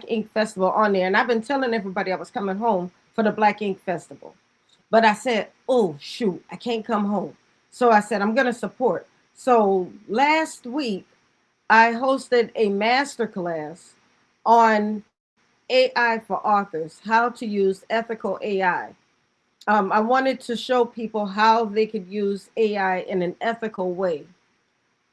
Ink Festival on there. And I've been telling everybody I was coming home for the Black Ink Festival. But I said, oh, shoot, I can't come home. So I said, I'm going to support. So last week, I hosted a master class on AI for authors, how to use ethical AI. I wanted to show people how they could use AI in an ethical way.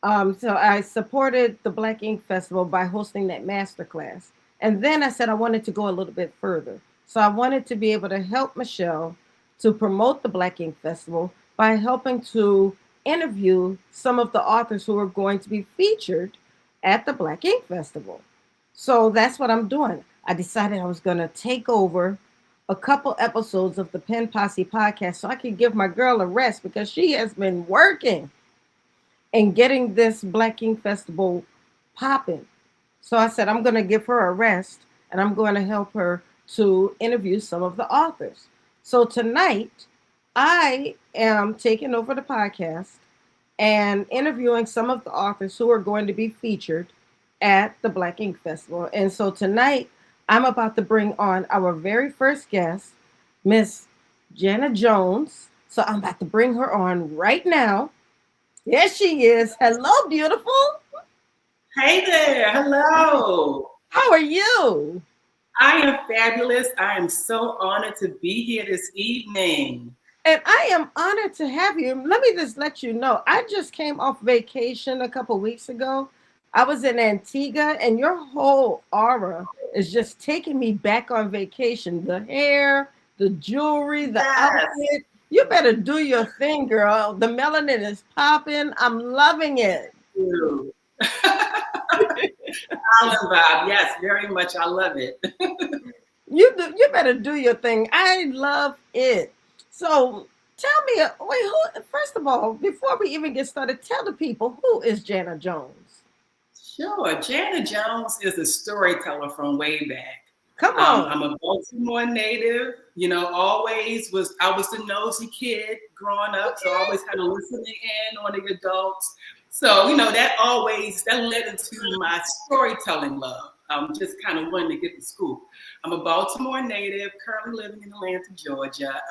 So I supported the Black Ink Festival by hosting that masterclass. And then I said I wanted to go a little bit further. So I wanted to be able to help Michelle to promote the Black Ink Festival by helping to interview some of the authors who are going to be featured at the Black Ink Festival. So that's what I'm doing. I decided I was going to take over a couple episodes of the Pen Posse podcast so I could give my girl a rest because she has been working and getting this Black Ink Festival popping. So I said, I'm going to give her a rest and I'm going to help her to interview some of the authors. So tonight, I am taking over the podcast and interviewing some of the authors who are going to be featured at the Black Ink Festival. And so tonight, I'm about to bring on our very first guest, Miss Jana Jones. So I'm about to bring her on right now. Yes, she is. Hello, beautiful. Hey there. Hello. How are you? I am fabulous. I am so honored to be here this evening. And I am honored to have you. Let me just let you know, I just came off vacation a couple weeks ago. I was in Antigua, and your whole aura is just taking me back on vacation. The hair, the jewelry, the outfit. You better do your thing, girl. The melanin is popping. I'm loving it. Island vibe. Yes, very much. I love it. You better do your thing. I love it. So tell me, first of all, before we even get started, tell the people, who is Jana Jones? Sure. Jana Jones is a storyteller from way back. Come on. I'm a Baltimore native. You know, I was the nosy kid growing up, so I always kind of listening in on the adults. So, you know, that led into my storytelling love. Just kind of wanting to get to school. I'm a Baltimore native, currently living in Atlanta, Georgia.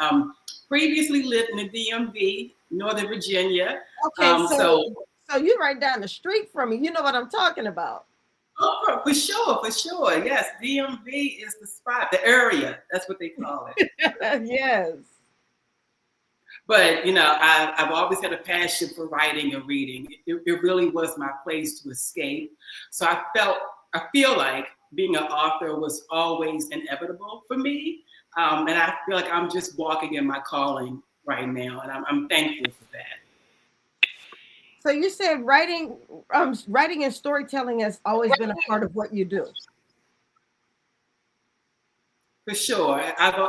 Previously lived in the DMV, Northern Virginia. Okay, so you're right down the street from me. You know what I'm talking about. Oh, for sure. Yes, DMV is the spot, the area. That's what they call it. Yes. But, you know, I've always had a passion for writing and reading. It really was my place to escape. So I feel like being an author was always inevitable for me. And I feel like I'm just walking in my calling right now. And I'm thankful for that. So you said writing and storytelling has always been a part of what you do. For sure.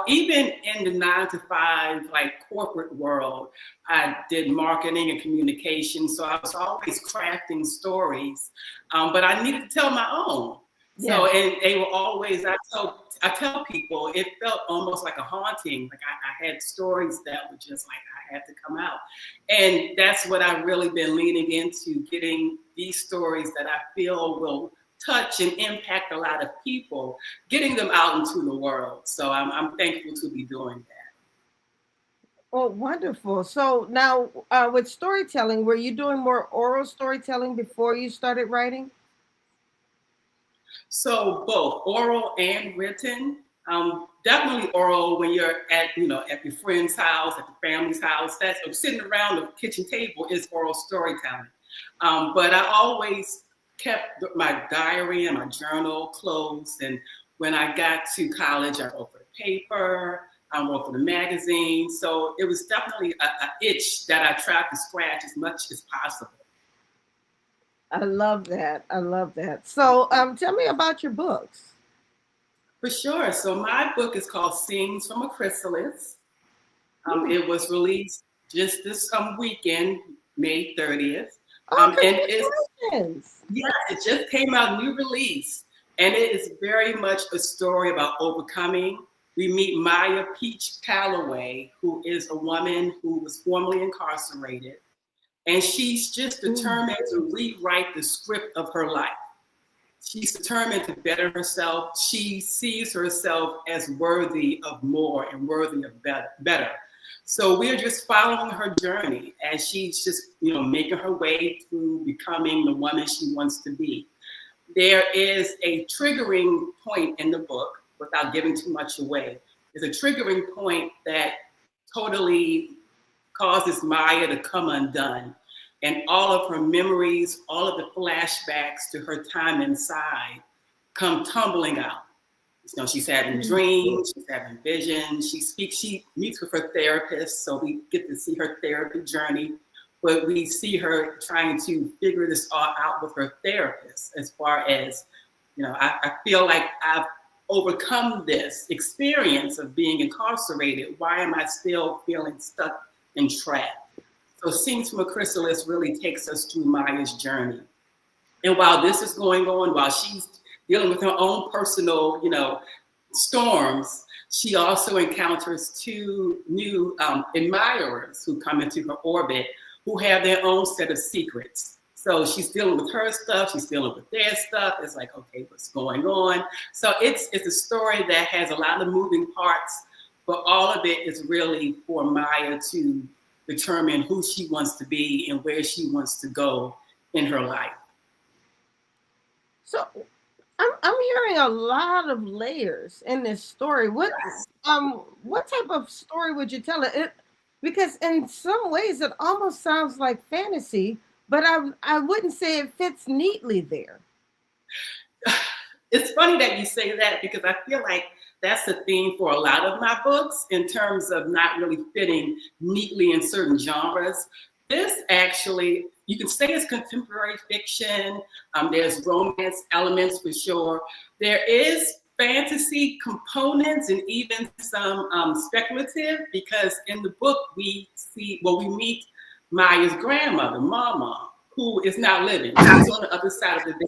Even in the 9-to-5 like corporate world, I did marketing and communication. So I was always crafting stories, but I needed to tell my own. Yeah. So, and they were always, I tell people, it felt almost like a haunting. Like I had stories that were just like, I had to come out. And that's what I've really been leaning into, getting these stories that I feel will touch and impact a lot of people, getting them out into the world. So I'm thankful to be doing that. Oh, wonderful. So now with storytelling, were you doing more oral storytelling before you started writing? So both oral and written. Definitely oral when you're at your friend's house, at the family's house. That's sitting around the kitchen table is oral storytelling. But I always kept my diary and my journal closed. And when I got to college, I wrote for the paper, I wrote for the magazine. So it was definitely an itch that I tried to scratch as much as possible. I love that. So tell me about your books. For sure. So my book is called Scenes from a Chrysalis. It was released just this weekend, May 30th. And it just came out, new release. And it is very much a story about overcoming. We meet Maya Peach Calloway, who is a woman who was formerly incarcerated. And she's just determined to rewrite the script of her life. She's determined to better herself. She sees herself as worthy of more and worthy of better. So we're just following her journey as she's just, making her way through becoming the woman she wants to be. There is a triggering point in the book, without giving too much away. There's a triggering point that totally causes Maya to come undone. And all of her memories, all of the flashbacks to her time inside come tumbling out. She's having dreams, she's having visions, she meets with her therapist, so we get to see her therapy journey, but we see her trying to figure this all out with her therapist as far as, I feel like I've overcome this experience of being incarcerated. Why am I still feeling stuck and trapped? So Scenes from a Chrysalis really takes us through Maya's journey. And while this is going on, while she's dealing with her own personal, storms, she also encounters two new admirers who come into her orbit who have their own set of secrets. So she's dealing with her stuff, she's dealing with their stuff. It's like, okay, what's going on? So it's a story that has a lot of moving parts, but all of it is really for Maya to determine who she wants to be and where she wants to go in her life. So I'm hearing a lot of layers in this story. What type of story would you tell it? Because in some ways it almost sounds like fantasy, but I wouldn't say it fits neatly there. It's funny that you say that, because I feel like that's the theme for a lot of my books in terms of not really fitting neatly in certain genres. This actually, you can say it's contemporary fiction. There's romance elements for sure. There is fantasy components and even some speculative, because in the book we meet Maya's grandmother, Mama, who is not living. She's on the other side of the day.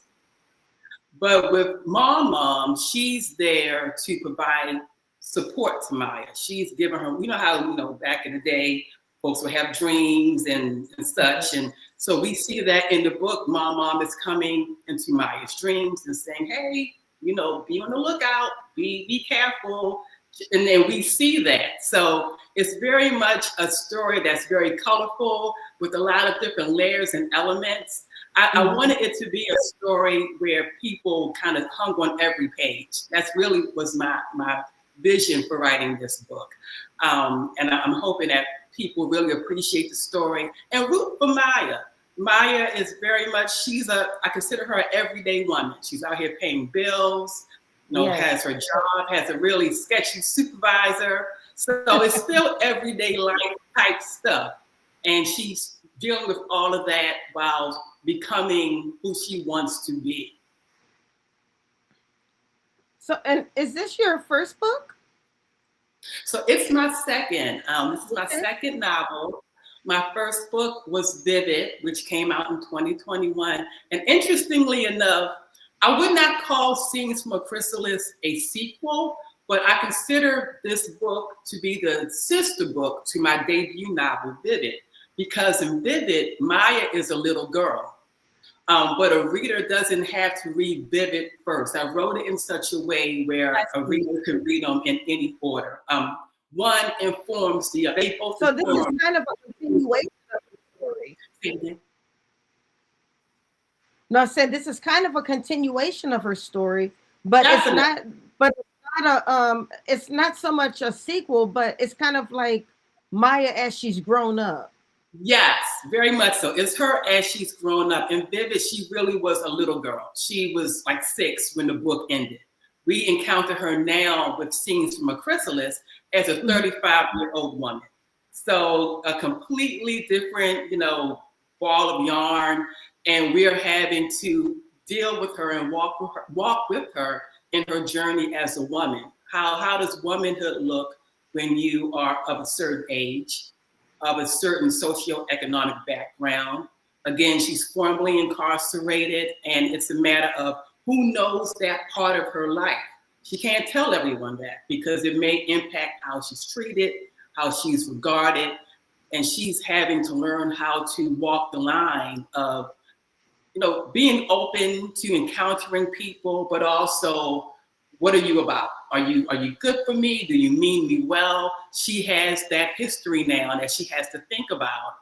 But with Mom, she's there to provide support to Maya. She's giving her, how, back in the day, folks would have dreams and such. And so we see that in the book. Mom is coming into Maya's dreams and saying, hey, be on the lookout, be careful. And then we see that. So it's very much a story that's very colorful with a lot of different layers and elements. I wanted it to be a story where people kind of hung on every page. That's really was my vision for writing this book. And I'm hoping that people really appreciate the story and root for Maya. Maya is very much, I consider her an everyday woman. She's out here paying bills, has her job, has a really sketchy supervisor. So it's still everyday life type stuff. And she's dealing with all of that while becoming who she wants to be. So, and is this your first book? So it's my second. This is my second novel. My first book was Vivid, which came out in 2021. And interestingly enough, I would not call Scenes from a Chrysalis a sequel, but I consider this book to be the sister book to my debut novel, Vivid, because in Vivid, Maya is a little girl. But a reader doesn't have to read Vivid first. I wrote it in such a way where a reader can read them in any order. One informs the other. So this is kind of a continuation of the story. No, I said this is kind of a continuation of her story, but Definitely. It's not. But it's not it's not so much a sequel, but it's kind of like Maya as she's grown up. Yes, very much so. It's her as she's grown up. In Vivid, she really was a little girl. She was like 6 when the book ended. We encounter her now with Scenes from a Chrysalis as a 35-year-old woman. So a completely different, ball of yarn. And we're having to deal with her and walk with her in her journey as a woman. How does womanhood look when you are of a certain age, of a certain socioeconomic background? Again, she's formerly incarcerated, and it's a matter of who knows that part of her life. She can't tell everyone that because it may impact how she's treated, how she's regarded, and she's having to learn how to walk the line of, being open to encountering people, but also, what are you about? Are you good for me? Do you mean me well? She has that history now that she has to think about.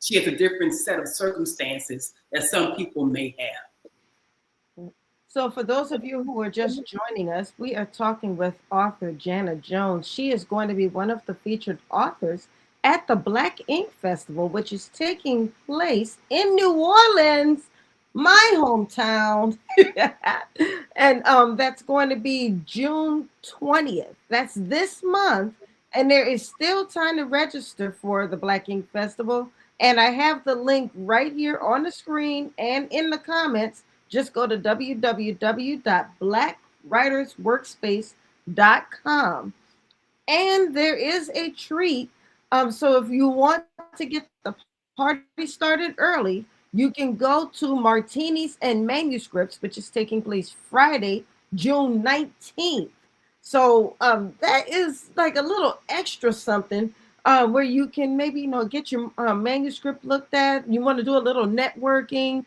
She has a different set of circumstances that some people may have. So, for those of you who are just joining us, we are talking with author Jana Jones. She is going to be one of the featured authors at the Black Ink Festival, which is taking place in New Orleans, my hometown. And that's going to be June 20th. That's this month. And there is still time to register for the Black Ink Festival. And I have the link right here on the screen and in the comments. Just go to www.blackwritersworkspace.com. And there is a treat. So if you want to get the party started early, you can go to Martinis and Manuscripts, which is taking place Friday, June 19th. So that is like a little extra something where you can maybe get your manuscript looked at. You want to do a little networking.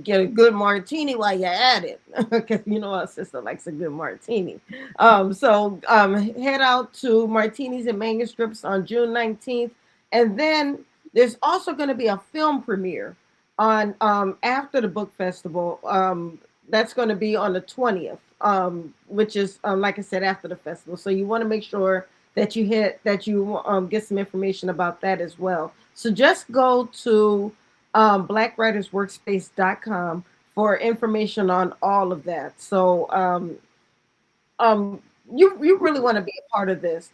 Get a good martini while you're at it, because our sister likes a good martini. So head out to Martinis and Manuscripts on June 19th, and then there's also going to be a film premiere on after the book festival. That's going to be on the 20th, which is like I said, after the festival. So you want to make sure that you get some information about that as well. So just go to blackwritersworkspace.com for information on all of that. So you really want to be a part of this.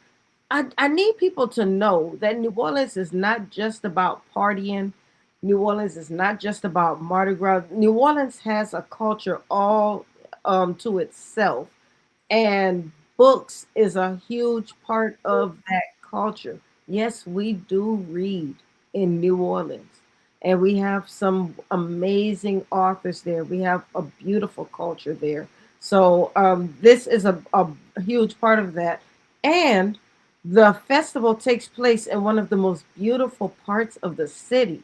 I need people to know that New Orleans is not just about partying. New Orleans is not just about Mardi Gras. New Orleans has a culture all to itself, and books is a huge part of that culture. Yes, we do read in New Orleans, and we have some amazing authors there. We have a beautiful culture there. So this is a huge part of that. And the festival takes place in one of the most beautiful parts of the city.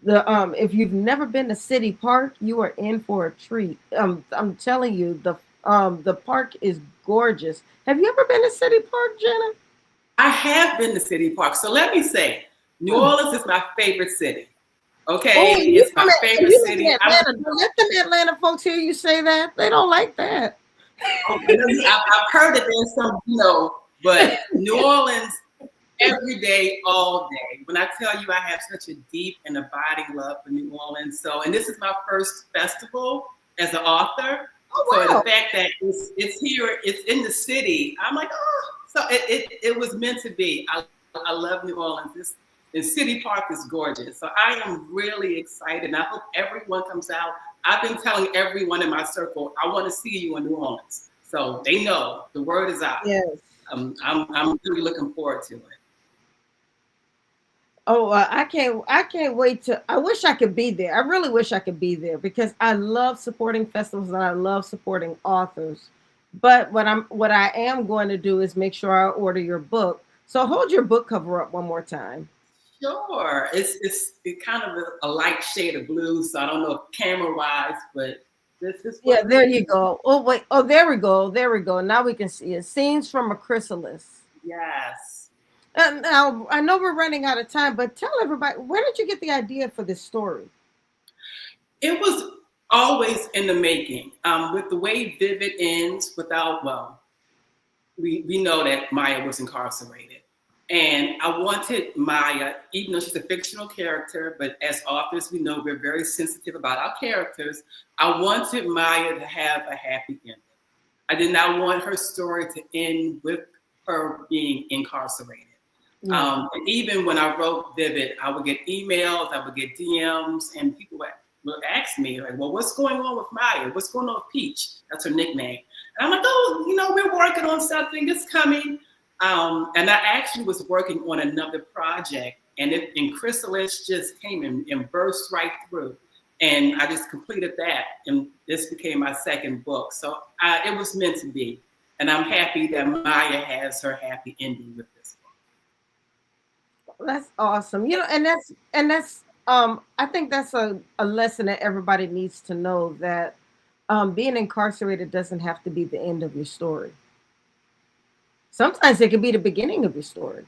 If you've never been to City Park, you are in for a treat. I'm telling you, the park is gorgeous. Have you ever been to City Park, Jenna? I have been to City Park. So let me say, New Orleans is my favorite city. Okay, it's my favorite city. Don't let them Atlanta folks hear you say that. They don't like that. I've heard that there's some, but New Orleans, every day, all day. When I tell you I have such a deep and abiding love for New Orleans. So, and this is my first festival as an author. Oh, wow. So the fact that it's here, it's in the city, I'm like, oh, so it was meant to be. I love New Orleans. The City Park is gorgeous. So I am really excited. And I hope everyone comes out. I've been telling everyone in my circle, I want to see you in New Orleans. So they know the word is out. Yes. I'm really looking forward to it. Oh, I can't wait to. I wish I could be there. I really wish I could be there because I love supporting festivals and I love supporting authors. But what I am going to do is make sure I order your book. So hold your book cover up one more time. Sure. It's kind of a light shade of blue, so I don't know camera wise, but this is. Yeah, there you go. Oh wait. Oh, there we go. There we go. Now we can see it. Scenes from a Chrysalis. Yes. Now I know we're running out of time, but tell everybody, where did you get the idea for this story? It was always in the making. With the way Vivid ends, we know that Maya was incarcerated. And I wanted Maya, even though she's a fictional character, but as authors, we know we're very sensitive about our characters. I wanted Maya to have a happy ending. I did not want her story to end with her being incarcerated. And even when I wrote Vivid, I would get emails, I would get DMs, and people would ask me, like, well, what's going on with Maya? What's going on with Peach? That's her nickname. And I'm like, oh, we're working on something. It's coming. And I actually was working on another project, and Chrysalis just came and burst right through. And I just completed that, and this became my second book. So it was meant to be. And I'm happy that Maya has her happy ending with this book. That's awesome. And that's I think that's a lesson that everybody needs to know, that being incarcerated doesn't have to be the end of your story. Sometimes it can be the beginning of your story.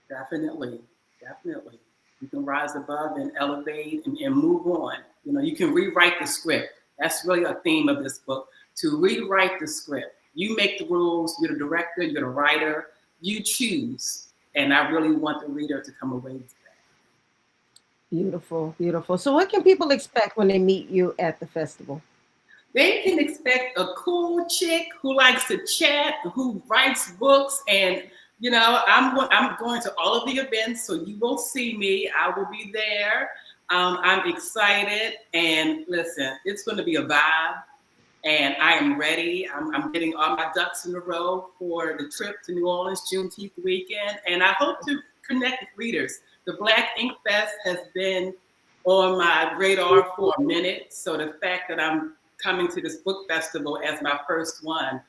Definitely, definitely. You can rise above and elevate and move on. You know, you can rewrite the script. That's really a theme of this book, to rewrite the script. You make the rules, you're the director, you're the writer, you choose. And I really want the reader to come away with that. Beautiful, beautiful. So, what can people expect when they meet you at the festival? They can expect a cool chick who likes to chat, who writes books, and you know, I'm going to all of the events, so you will see me. I will be there. I'm excited, and listen, it's going to be a vibe, and I am ready. I'm getting all my ducks in a row for the trip to New Orleans Juneteenth weekend, and I hope to connect with readers. The Black Ink Fest has been on my radar for a minute, so the fact that I'm coming to this book festival as my first one,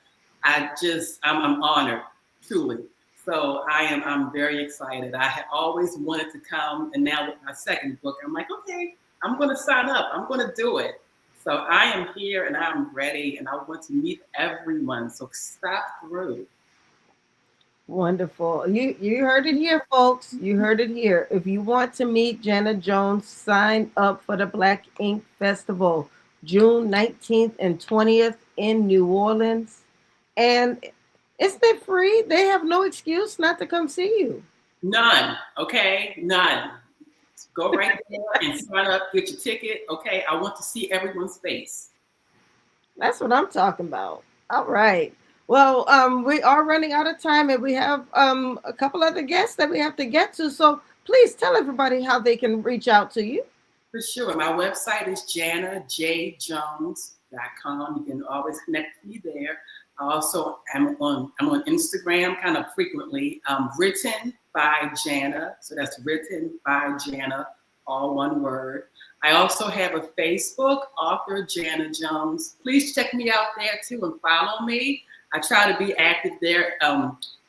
I'm honored, truly. So I'm very excited. I had always wanted to come, and now with my second book, I'm like, okay, I'm going to sign up. I'm going to do it. So I am here and I'm ready, and I want to meet everyone. So stop through. Wonderful. You heard it here, folks. You heard it here. If you want to meet Jana Jones, sign up for the Black Ink Festival, June 19th and 20th in New Orleans. And isn't it free? They have no excuse not to come see you. None, okay? None. Go right there and sign up, get your ticket. Okay, I want to see everyone's face. That's what I'm talking about. All right. Well, we are running out of time, and we have a couple other guests that we have to get to. So please tell everybody how they can reach out to you. For sure. My website is janajjones.com. You can always connect with me there. I also I'm on Instagram kind of frequently. Written by Jana. So that's written by Jana, all one word. I also have a Facebook, author Jana Jones. Please check me out there too and follow me. I try to be active there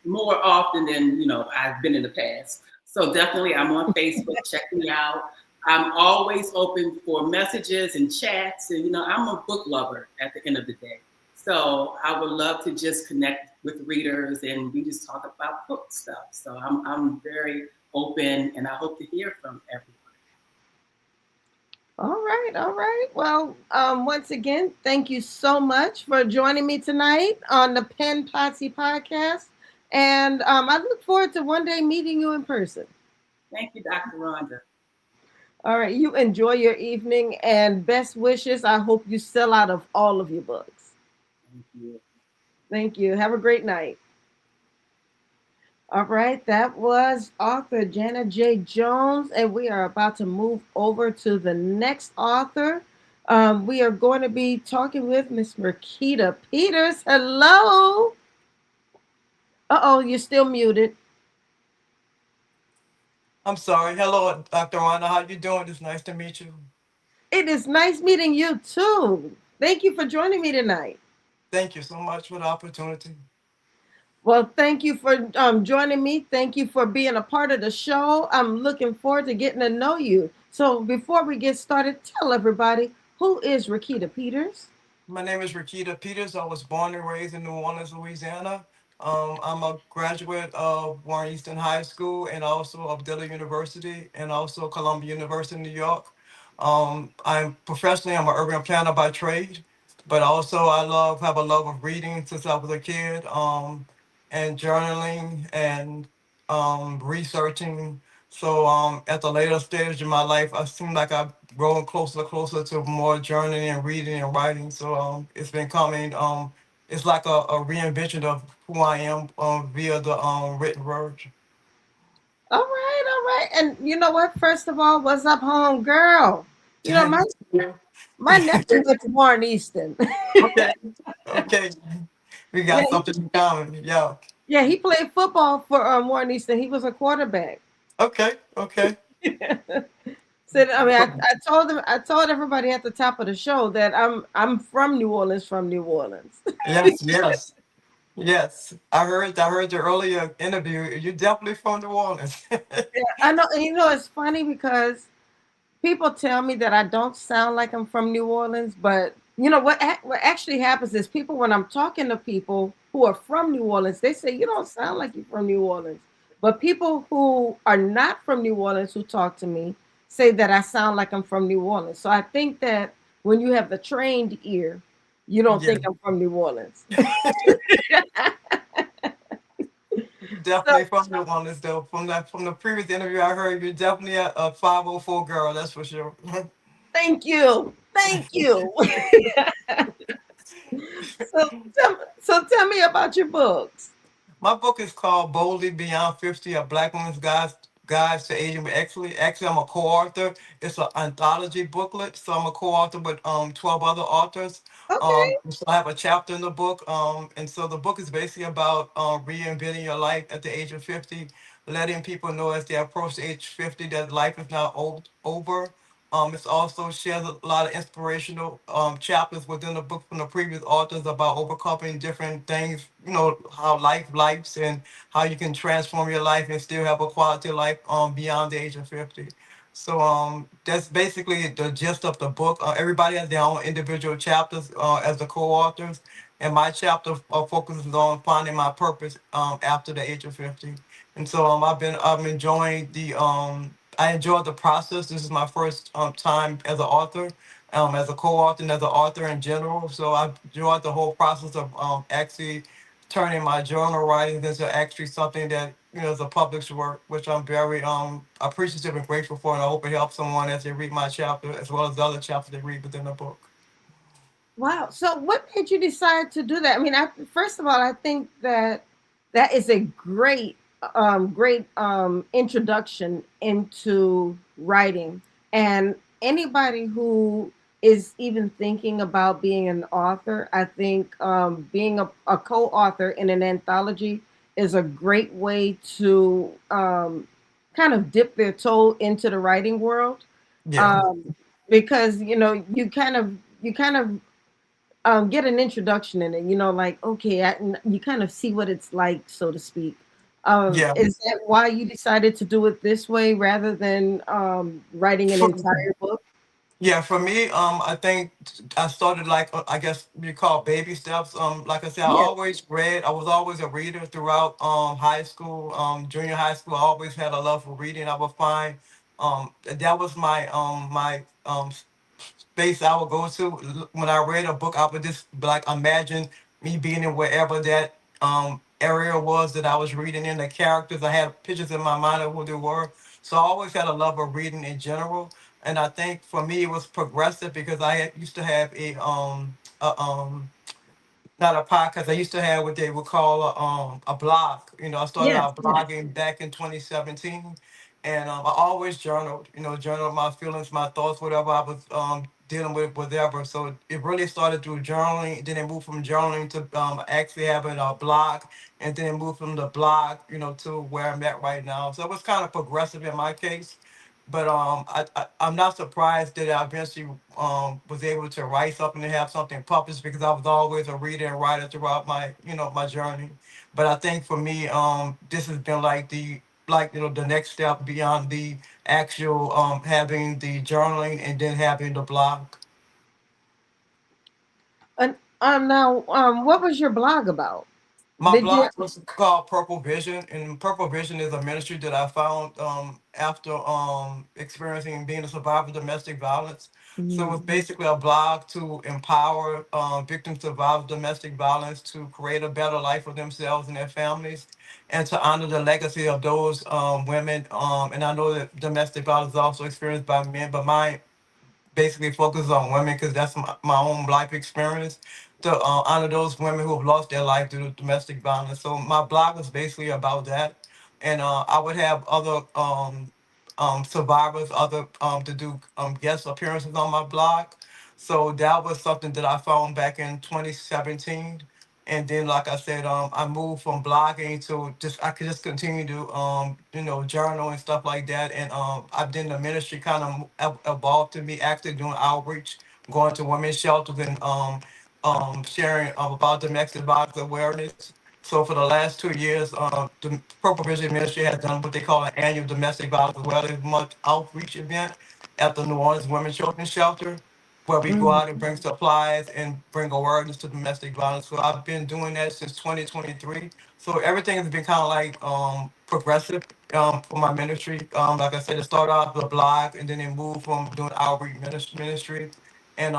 more often than I've been in the past. So definitely, I'm on Facebook. Check me out. I'm always open for messages and chats, and I'm a book lover at the end of the day. So I would love to just connect with readers, and we just talk about book stuff. So I'm very open, and I hope to hear from everyone. All right, all right. Well, once again, thank you so much for joining me tonight on the Pen Posse podcast, and I look forward to one day meeting you in person. Thank you, Dr. Rhonda. All right, you enjoy your evening, and best wishes. I hope you sell out of all of your books. Thank you. Thank you. Have a great night. All right, that was author Jana J. Jones, and we are about to move over to the next author. We are going to be talking with Miss Rekita Peters. Hello. Uh-oh, you're still muted. I'm sorry. Hello, Dr. Rhonda. How you doing? It's nice to meet you. It is nice meeting you too. Thank you for joining me tonight. Thank you so much for the opportunity. Well, thank you for joining me. Thank you for being a part of the show. I'm looking forward to getting to know you. So before we get started, tell everybody, who is Rekita Peters? My name is Rekita Peters. I was born and raised in New Orleans, Louisiana. I'm a graduate of Warren Easton High School and also of Dillard University and also Columbia University in New York. I'm an urban planner by trade, but also have a love of reading since I was a kid, and journaling and researching. So at the later stage in my life, I seem like I've grown closer and closer to more journaling and reading and writing. So it's been coming. It's like a reinvention of who I am via the written word. All right, all right. And you know what? First of all, what's up, home girl? You know, my nephew went to Warren Easton. Okay, okay, we yeah, got something in common. Yeah. yeah, he played football for Warren Easton. He was a quarterback. Okay, okay. So I mean, I told everybody at the top of the show that I'm from New Orleans, from New Orleans. Yes, yes, yes. I heard your earlier interview. You're definitely from New Orleans. Yeah, I know. And you know, it's funny because people tell me that I don't sound like I'm from New Orleans, but you know what actually happens is people when I'm talking to people who are from New Orleans, they say you don't sound like you're from New Orleans. But people who are not from New Orleans who talk to me say that I sound like I'm from New Orleans. So I think that when you have the trained ear, you don't Yeah, think I'm from New Orleans. So definitely from the one though. From the previous interview I heard, you're definitely a 504 girl. That's for sure. thank you. Thank you. So tell me about your books. My book is called Boldly Beyond 50, A Black Woman's Guides to Aging with Excellence. Actually, I'm a co-author. It's an anthology booklet, so I'm a co-author with 12 other authors. Okay. So I have a chapter in the book, and so the book is basically about reinventing your life at the age of 50, letting people know as they approach the age 50 that life is not over. It's also shares a lot of inspirational chapters within the book from the previous authors about overcoming different things, how lives and how you can transform your life and still have a quality life beyond the age of 50. So that's basically the gist of the book. Everybody has their own individual chapters as the co-authors, and my chapter focuses on finding my purpose after the age of 50. And so I'm enjoying the I enjoyed the process. This is my first time as an author, as a co-author and as an author in general. So I enjoyed the whole process of actually turning my journal writing into actually something that is a published work, which I'm very appreciative and grateful for, and I hope it helps someone as they read my chapter as well as the other chapters they read within the book. Wow. So what made you decide to do that? I mean, first of all, I think that that is a great introduction into writing. And anybody who is even thinking about being an author, I think being a co-author in an anthology is a great way to kind of dip their toe into the writing world. Yeah. Um, because you kind of get an introduction in it. Like okay, you kind of see what it's like, so to speak. Yeah. Is that why you decided to do it this way rather than writing an For, entire book? Yeah, for me, I think I started like I guess you call baby steps. Like I said, I Yes. always read. I was always a reader throughout high school, junior high school. I always had a love for reading. I would find that was my space I would go to. When I read a book, I would just like imagine me being in wherever that area was that I was reading in, the characters. I had pictures in my mind of who they were. So I always had a love of reading in general. And I think for me it was progressive because used to have a not a podcast. I used to have what they would call a blog. I started Yes. out Yes. blogging back in 2017, and I always journaled. Journaled my feelings, my thoughts, whatever I was dealing with, whatever. So it really started through journaling. Then it moved from journaling to actually having a blog, and then it moved from the blog, to where I'm at right now. So it was kind of progressive in my case. But I'm not surprised that I eventually was able to write something and have something published because I was always a reader and writer throughout my journey. But I think for me, this has been like the next step beyond the actual having the journaling and then having the blog. And now, what was your blog about? My Did you? blog was called Purple Vision, and Purple Vision is a ministry that I found after experiencing being a survivor of domestic violence. So it's Mhm. basically a blog to empower victims of domestic violence to create a better life for themselves and their families, and to honor the legacy of those women. And I know that domestic violence is also experienced by men, but mine basically focuses on women because that's my own life experience to honor those women who have lost their life due to domestic violence. So my blog was basically about that, and I would have other survivors, other to do guest appearances on my blog. So that was something that I found back in 2017. And then, like I said, I moved from blogging to just I could just continue to journal and stuff like that. And I've done the ministry kind of evolved to me actually doing outreach, going to women's shelters and sharing about domestic violence awareness. So for the last 2 years, the Purple Vision Ministry has done what they call an annual domestic violence awareness month outreach event. at the New Orleans Women's Children's Shelter, where we go Mm. out and bring supplies and bring awareness to domestic violence. So I've been doing that since 2023. So everything has been kind of like progressive for my ministry. Like I said, it started off with a blog, and then it moved from doing outreach ministry, and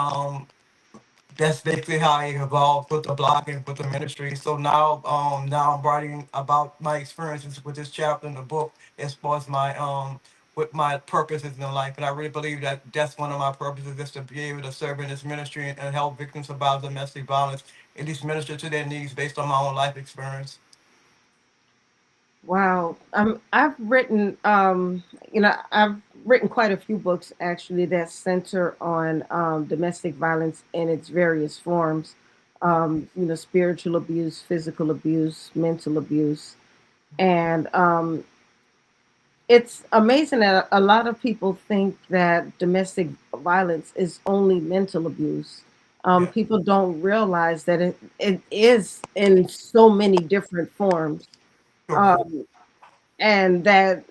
that's basically how I evolved with the blogging, with the ministry. So now I'm writing about my experiences with this chapter in the book as far as my with my purposes in life. And I really believe that that's one of my purposes, is to be able to serve in this ministry and help victims about domestic violence, at least minister to their needs based on my own life experience. Wow. I've written, I've written quite a few books actually that center on domestic violence in its various forms. Spiritual abuse, physical abuse, mental abuse, and it's amazing that a lot of people think that domestic violence is only mental abuse. Yeah, People don't realize that it is in so many different forms. correct. Um, and that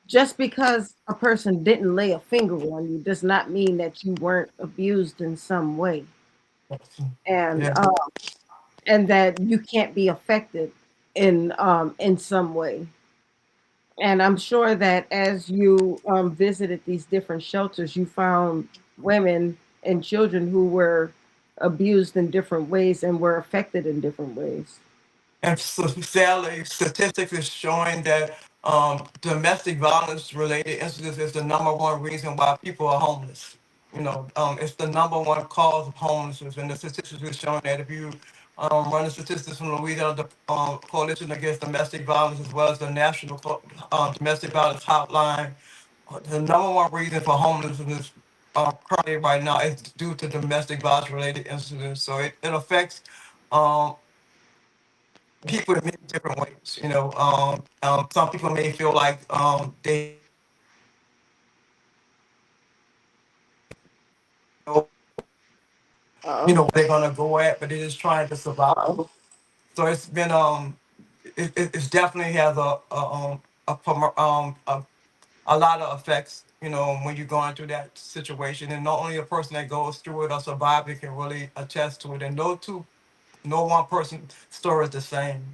just because a person didn't lay a finger on you does not mean that you weren't abused in some way, and Yeah. uh, and that you can't be affected in some way. And I'm sure that as you visited these different shelters, you found women and children who were abused in different ways and were affected in different ways. And so sadly, statistics is showing that domestic violence related incidents is the number one reason why people are homeless. It's the number one cause of homelessness, and the statistics is showing that if you run the statistics from Louisiana, the Coalition Against Domestic Violence, as well as the National Domestic Violence Hotline, the number one reason for homelessness currently right now is due to domestic violence related incidents. So it affects um, people in many different ways. Some people may feel like they know, Uh, they're gonna go at, but they're just trying to survive. So it's been it's definitely has a lot of effects. When you're going through that situation, and not only a person that goes through it or survivor can really attest to it, and no one person's story is the same.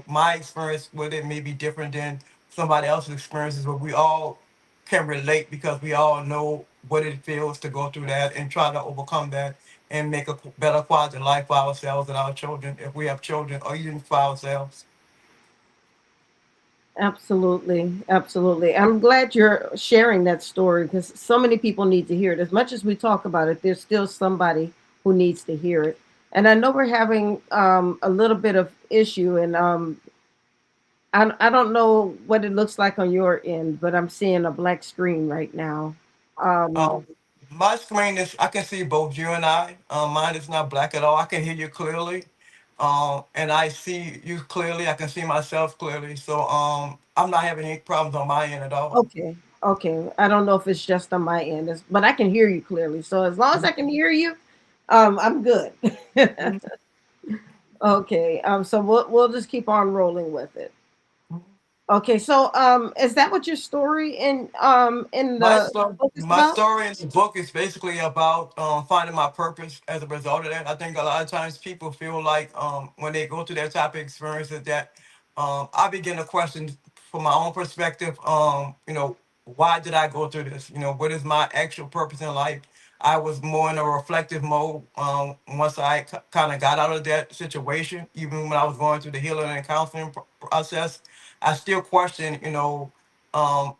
My experience with it may be different than somebody else's experiences, but we all can relate because we all know what it feels to go through that and try to overcome that and make a better quality life for ourselves and our children, if we have children, or even for ourselves. Absolutely, absolutely. I'm glad you're sharing that story because so many people need to hear it. As much as we talk about it, there's still somebody who needs to hear it. And I know we're having a little bit of issue, and I don't know what it looks like on your end, but I'm seeing a black screen right now. Um, Um, my screen is, I can see both you and I. Mine is not black at all. I can hear you clearly. And I see you clearly. I can see myself clearly. So I'm not having any problems on my end at all. okay, okay. I don't know if it's just on my end, but I can hear you clearly. So as long as I can hear you, I'm good. Mhm. Okay. So we'll just keep on rolling with it. Okay. So is that what your story in My the story, book is my about? story in the book is basically about finding my purpose as a result of that. I think a lot of times people feel like when they go through that type of experiences that I begin to question from my own perspective. Why did I go through this? What is my actual purpose in life? I was more in a reflective mode once I kind of got out of that situation. Even when I was going through the healing and counseling process, I still question. Um,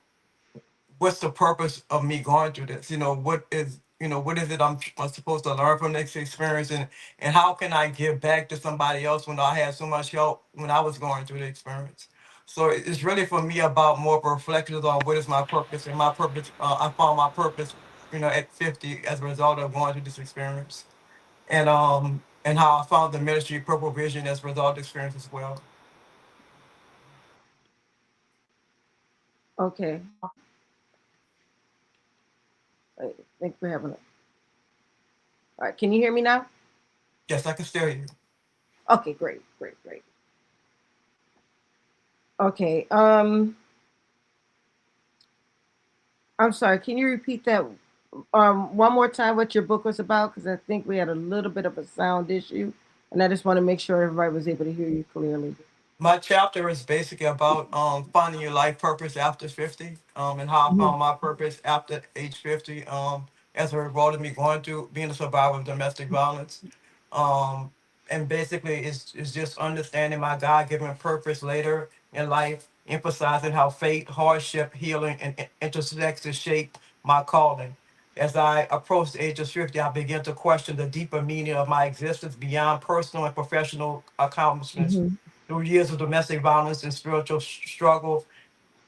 what's the purpose of me going through this? What is it I'm supposed to learn from this experience, and how can I give back to somebody else when I had so much help when I was going through the experience? So it's really for me about more reflections on what is my purpose, and my purpose. I found my purpose, at 50 as a result of going through this experience, and how I found the ministry Purple Vision as a result of the experience as well. Okay. I think we're having a. All right. Can you hear me now? Yes, I can still hear you. Okay. Great. Great. Great. Okay. I'm sorry. Can you repeat that one more time? What your book was about? Because I think we had a little bit of a sound issue, and I just want to make sure everybody was able to hear you clearly. My chapter is basically about finding your life purpose after 50, and how I Mhm. found my purpose after age 50, as a result of me going through being a survivor of domestic violence. Um, and basically, it's just understanding my God given purpose later in life, emphasizing how fate, hardship, healing, and intersects to shape my calling. As I approached the age of 50, I began to question the deeper meaning of my existence beyond personal and professional accomplishments. Mhm. Through years of domestic violence and spiritual struggle,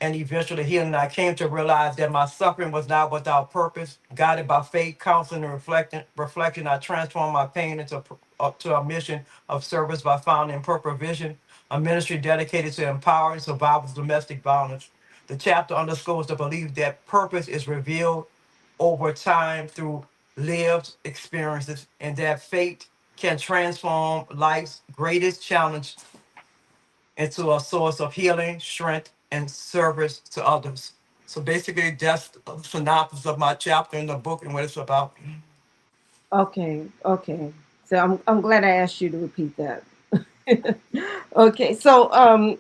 and eventually healing, I came to realize that my suffering was not without purpose. Guided by faith, counseling, and reflection, I transformed my pain to a mission of service by founding Purpose Vision, a ministry dedicated to empowering survivors of domestic violence. The chapter underscores the belief that purpose is revealed over time through lived experiences, and that faith can transform life's greatest challenge into a source of healing, strength, and service to others. So basically, that's a synopsis of my chapter in the book and what it's about. Okay. Okay. So I'm glad I asked you to repeat that. Okay. So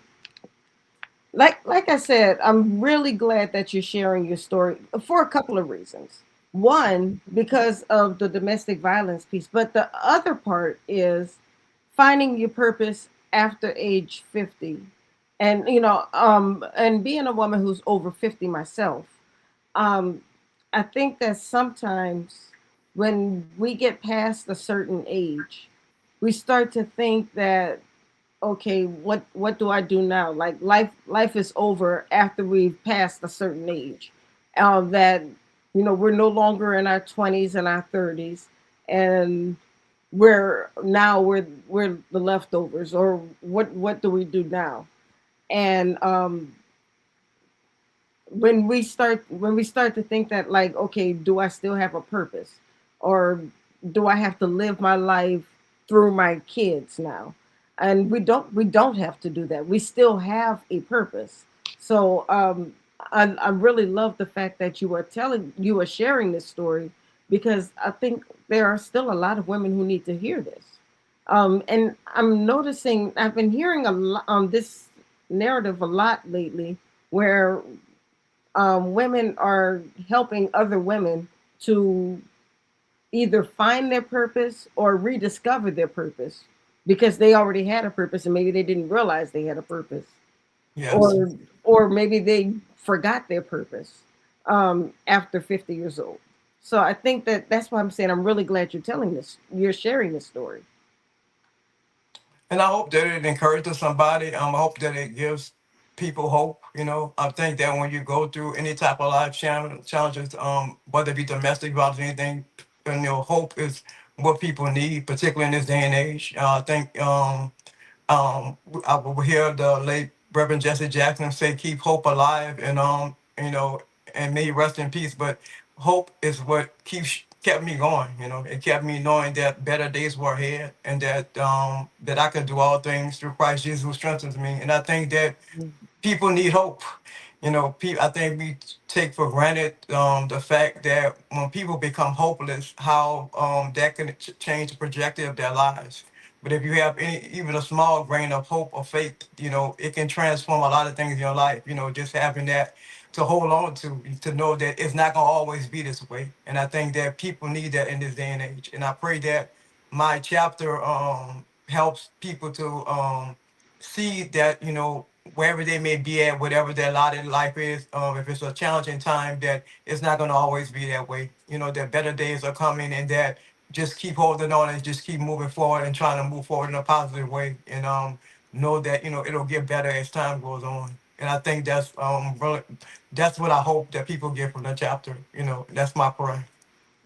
like I said, I'm really glad that you're sharing your story for a couple of reasons. One, because of the domestic violence piece, but the other part is finding your purpose after age 50. And and being a woman who's over 50 myself, um I think that sometimes when we get past a certain age, we start to think that, okay, what do I do now? Like life is over after we've passed a certain age. That we're no longer in our 20s and our 30s, and we're the leftovers, or what do we do now? And when we start to think that, like, okay, do I still have a purpose, or do I have to live my life through my kids now? And we don't have to do that. We still have a purpose. So I really love the fact that you are sharing this story, because I think there are still a lot of women who need to hear this. And I'm noticing, I've been hearing a lot on this narrative a lot lately, where women are helping other women to either find their purpose or rediscover their purpose, because they already had a purpose and maybe they didn't realize they had a purpose, Yes. or maybe they forgot their purpose after 50 years old. So I think that's why I'm saying I'm really glad you're sharing this story. And I hope that it encourages somebody. I hope that it gives people hope. I think that when you go through any type of life challenges, whether it be domestic violence or anything, hope is what people need, particularly in this day and age. I think I will hear the late Reverend Jesse Jackson say, "Keep hope alive," and may he rest in peace. But hope is what kept me going. It kept me knowing that better days were ahead, and that I could do all things through Christ Jesus who strengthens me. And I think that people need hope. I think we take for granted the fact that when people become hopeless, how that can change the trajectory of their lives. But if you have even a small grain of hope or faith, it can transform a lot of things in your life. Just having that to hold on to know that it's not gonna always be this way. And I think that people need that in this day and age. And I pray that my chapter helps people to see that wherever they may be at, whatever their lot in life is, if it's a challenging time, that it's not going to always be that way. That better days are coming, and that just keep holding on and just keep moving forward and trying to move forward in a positive way, and know that it'll get better as time goes on. And I think that's really, that's what I hope that people get from the chapter. That's my prayer.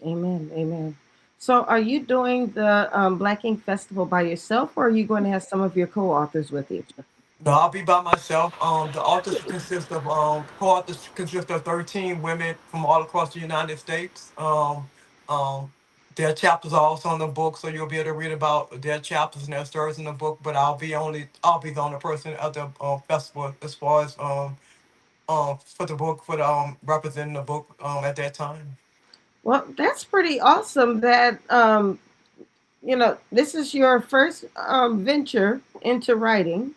Amen. Amen. So are you doing the Black Ink Festival by yourself, or are you going to have some of your co-authors with you? No, I'll be by myself. The authors consist of co-authors consist of 13 women from all across the United States. Um, their chapters are also in the book, so you'll be able to read about their chapters and their stories in the book. But I'll be the only person at the festival as far as for the book, for the representing the book at that time. Well, that's pretty awesome that this is your first venture into writing,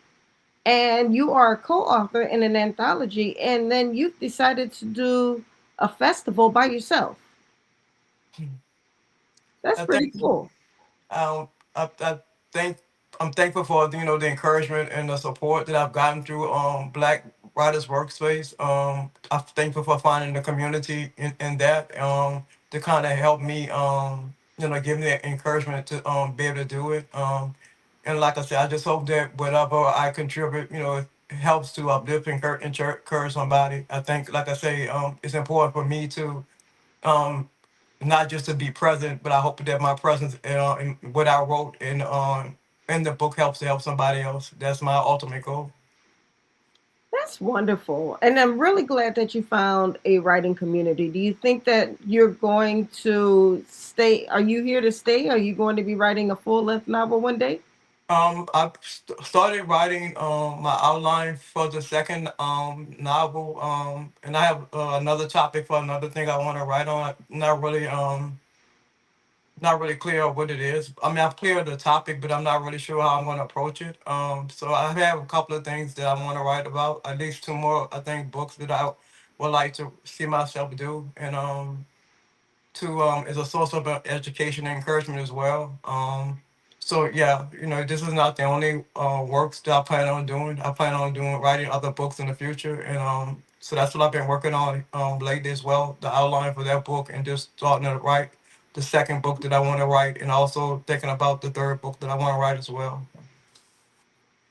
and you are a co-author in an anthology, and then you've decided to do a festival by yourself. That's I pretty think cool. I think I'm thankful for the encouragement and the support that I've gotten through Black Writers Workspace. I'm thankful for finding the community in that to kind of help me give me that encouragement to be able to do it. And like I said, I just hope that whatever I contribute, it helps to uplift and encourage somebody. I think, like I say, it's important for me to um, not just to be present, but I hope that my presence in what I wrote in the book helps to help somebody else. That's my ultimate goal. That's wonderful. And I'm really glad that you found a writing community. Do you think that you're going to stay? Are you here to stay? Are you going to be writing a full length novel one day? I started writing my outline for the second novel, and I have another topic for another thing I want to write on. Not really clear what it is. I mean, I've cleared the topic, but I'm not really sure how I'm going to approach it. So I have a couple of things that I want to write about. At least two more, I think, books that I would like to see myself do, and to is a source of education and encouragement as well. So yeah, this is not the only works that I plan on doing. I plan on doing writing other books in the future, and so that's what I've been working on lately as well. The outline for that book, and just starting to write the second book that I want to write, and also thinking about the third book that I want to write as well.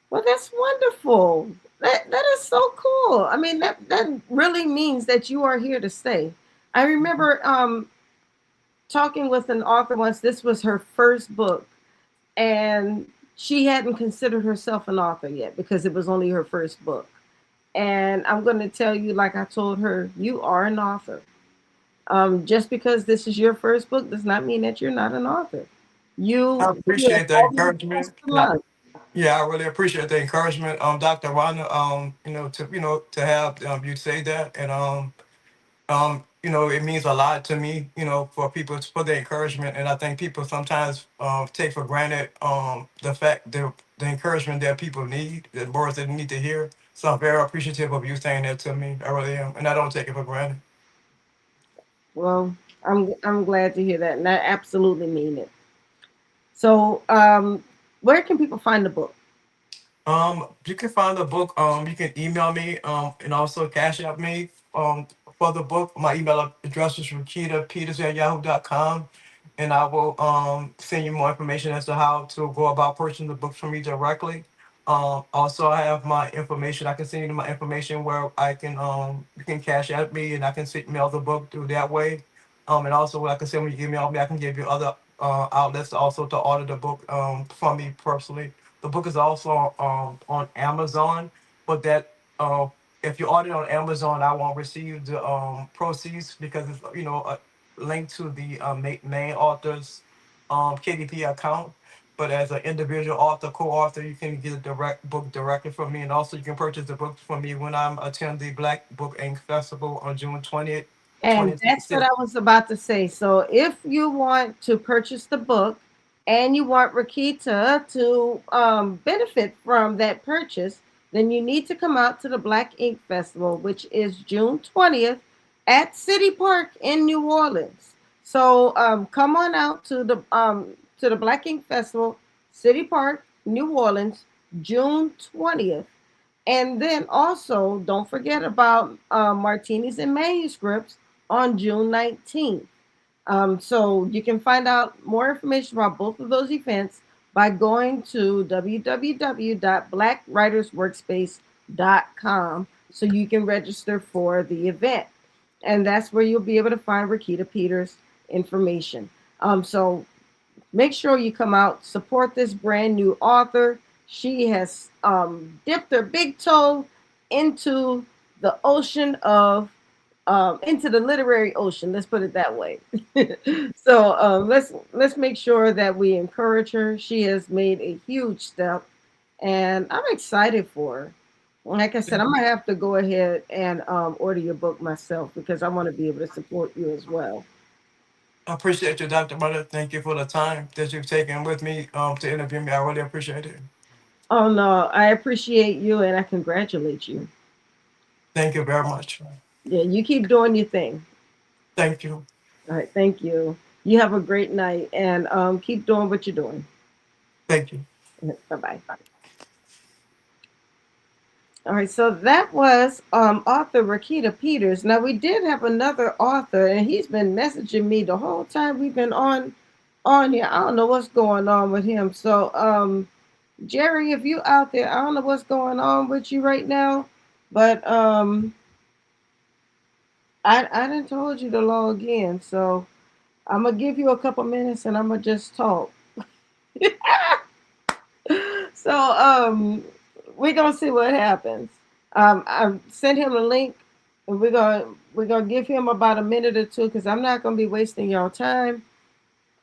Well, that's wonderful. That is so cool. I mean, that really means that you are here to stay. I remember talking with an author once. This was her first book, and she hadn't considered herself an author yet because it was only her first book. And I'm going to tell you, like I told her, you are an author. Just because this is your first book does not mean that you're not an author. I You have appreciate the all these books encouragement. to learn. Yeah, I really appreciate the encouragement, Dr. Rhonda. To have you say that, and it means a lot to me, for people for the encouragement. And I think people sometimes take for granted the fact the encouragement that people need, the words that they need to hear. So I'm very appreciative of you saying that to me. I really am, and I don't take it for granted. Well, I'm glad to hear that, and I absolutely mean it. So, where can people find the book? You can find the book. You can email me. And also cash out me. For the book, my email address is rekitapeters@yahoo.com, and I will send you more information as to how to go about purchasing the book from me directly. Also, I have my information. I can send you my information where I can you can cash out me, and I can mail the book through that way. And also, like I said, when you email me, I can give you other outlets also to order the book from me personally. The book is also on Amazon, but that if you order it on Amazon, I won't receive the proceeds because it's linked to the main author's KDP account. But as an individual author, co-author, you can get a direct book directly from me, and also you can purchase the book from me when I'm attending the Black Book Ink Festival on June 20th, And that's what 2026. I was about to say. So, if you want to purchase the book and you want Rakita to benefit from that purchase, then you need to come out to the Black Ink Festival, which is June 20th at City Park in New Orleans. So, come on out to the Black Ink Festival, City Park, New Orleans, June 20th. And then also, don't forget about Martinis and Manuscripts on June 19th. So you can find out more information about both of those events by going to www.blackwritersworkspace.com so you can register for the event. And that's where you'll be able to find Rakita Peters information. So make sure you come out, support this brand new author. She has dipped her big toe into the ocean of into the literary ocean. Let's put it that way. So let's make sure that we encourage her. She has made a huge step, and I'm excited for her. Like I said, I might have to go ahead and order your book myself because I want to be able to support you as well. I appreciate you, Dr. Mother. Thank you for the time that you've taken with me to interview me. I really appreciate it. Oh no, I appreciate you and I congratulate you. Thank you very much. Yeah, you keep doing your thing. Thank you. All right, thank you. You have a great night and keep doing what you're doing. Thank you. Bye bye. All right, so that was author Rekita Peters. Now we did have another author, and he's been messaging me the whole time we've been on here. I don't know what's going on with him. So Jerry, if you out there, I don't know what's going on with you right now, but I done told you to log in, so I'm gonna give you a couple minutes and I'm gonna just talk. So we're gonna see what happens. I sent him a link, and we're gonna give him about a minute or two because I'm not gonna be wasting y'all time.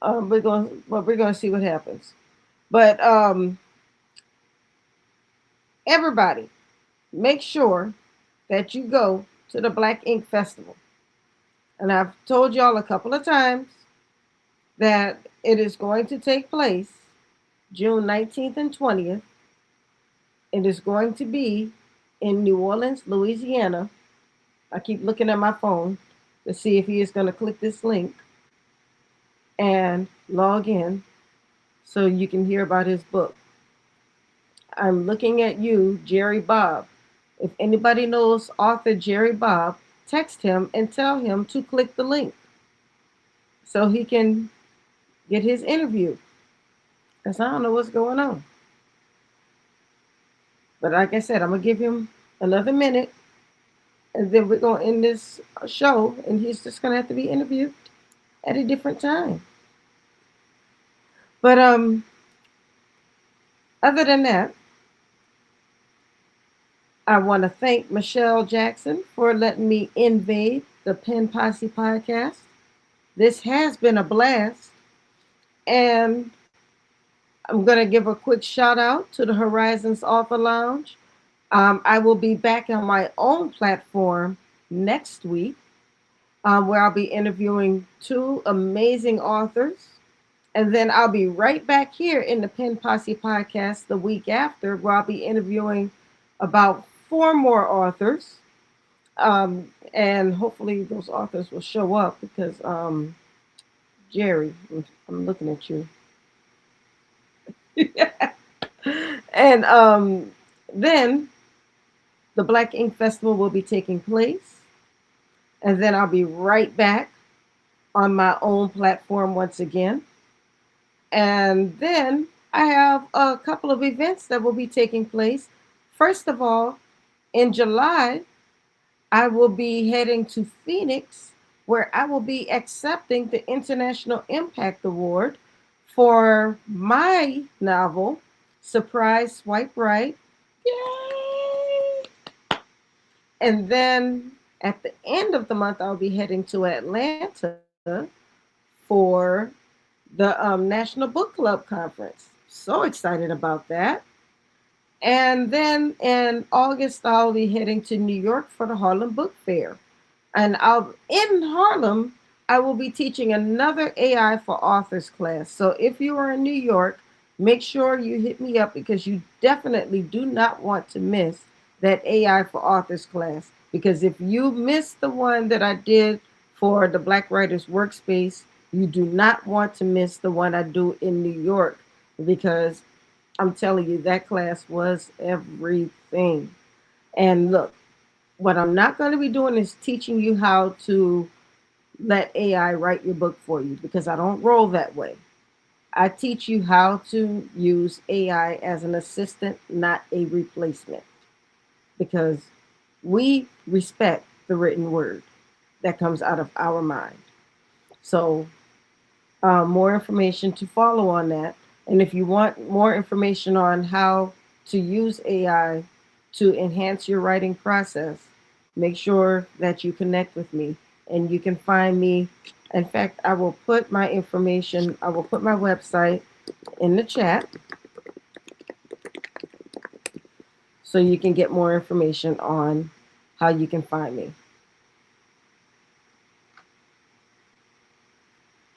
We're gonna see what happens. But everybody, make sure that you go to the Black Ink Festival. And I've told y'all a couple of times that it is going to take place June 19th and 20th. It is going to be in New Orleans, Louisiana. I keep looking at my phone to see if he is going to click this link and log in so you can hear about his book. I'm looking at you, Jerry Bobb. If anybody knows author Jerry Bobb, text him and tell him to click the link so he can get his interview. Because I don't know what's going on. But like I said, I'm going to give him another minute and then we're going to end this show and he's just going to have to be interviewed at a different time. But other than that, I want to thank Michelle Jackson for letting me invade the Pen Posse podcast. This has been a blast. And I'm going to give a quick shout out to the Horizons Author Lounge. I will be back on my own platform next week where I'll be interviewing two amazing authors. And then I'll be right back here in the Pen Posse podcast the week after where I'll be interviewing about four more authors. And hopefully those authors will show up because Jerry, I'm looking at you. And then the Black Ink Festival will be taking place. And then I'll be right back on my own platform once again. And then I have a couple of events that will be taking place. First of all, in July, I will be heading to Phoenix, where I will be accepting the International Impact Award for my novel, Surprise Swipe Right. Yay! And then at the end of the month, I'll be heading to Atlanta for the National Book Club Conference. So excited about that. And then in August, I'll be heading to New York for the Harlem Book Fair. And I'll in Harlem, I will be teaching another AI for Authors class. So if you are in New York, make sure you hit me up because you definitely do not want to miss that AI for Authors class. Because if you missed the one that I did for the Black Writers Workspace, you do not want to miss the one I do in New York because I'm telling you, that class was everything. And look, what I'm not going to be doing is teaching you how to let AI write your book for you because I don't roll that way. I teach you how to use AI as an assistant, not a replacement, because we respect the written word that comes out of our mind. So, more information to follow on that. And if you want more information on how to use AI to enhance your writing process, make sure that you connect with me. And you can find me. In fact, I will put my information, I will put my website in the chat so you can get more information on how you can find me.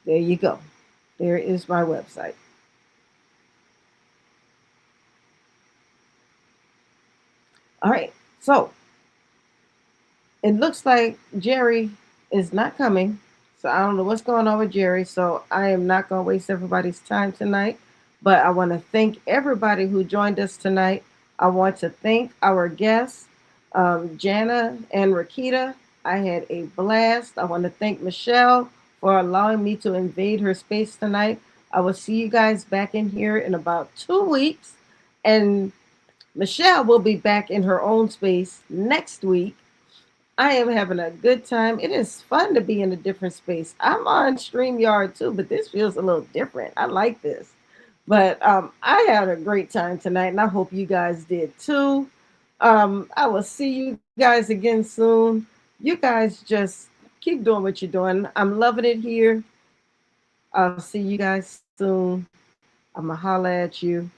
There you go. There is my website. All right. So it looks like Jerry is not coming. So I don't know what's going on with Jerry. So I am not going to waste everybody's time tonight. But I want to thank everybody who joined us tonight. I want to thank our guests, Jana and Rekita. I had a blast. I want to thank Michelle for allowing me to invade her space tonight. I will see you guys back in here in about 2 weeks. And Michelle will be back in her own space next week. I am having a good time. It is fun to be in a different space. I'm on StreamYard too, but this feels a little different. I like this. But I had a great time tonight, and I hope you guys did too. I will see you guys again soon. You guys just keep doing what you're doing. I'm loving it here. I'll see you guys soon. I'm going to holla at you.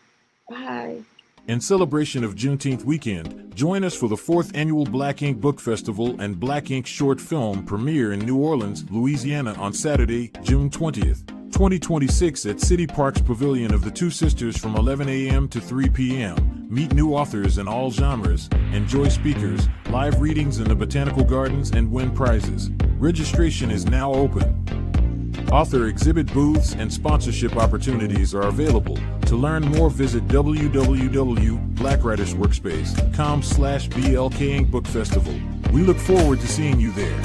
Bye. In celebration of Juneteenth weekend, join us for the 4th Annual Black Ink Book Festival and Black Ink Short Film premiere in New Orleans, Louisiana on Saturday, June 20th, 2026 at City Park's Pavilion of the Two Sisters from 11 a.m. to 3 p.m. Meet new authors in all genres, enjoy speakers, live readings in the Botanical Gardens, and win prizes. Registration is now open. Author exhibit booths and sponsorship opportunities are available. To learn more, visit www.blackwritersworkspace.com/BLK Ink Book Festival. We look forward to seeing you there.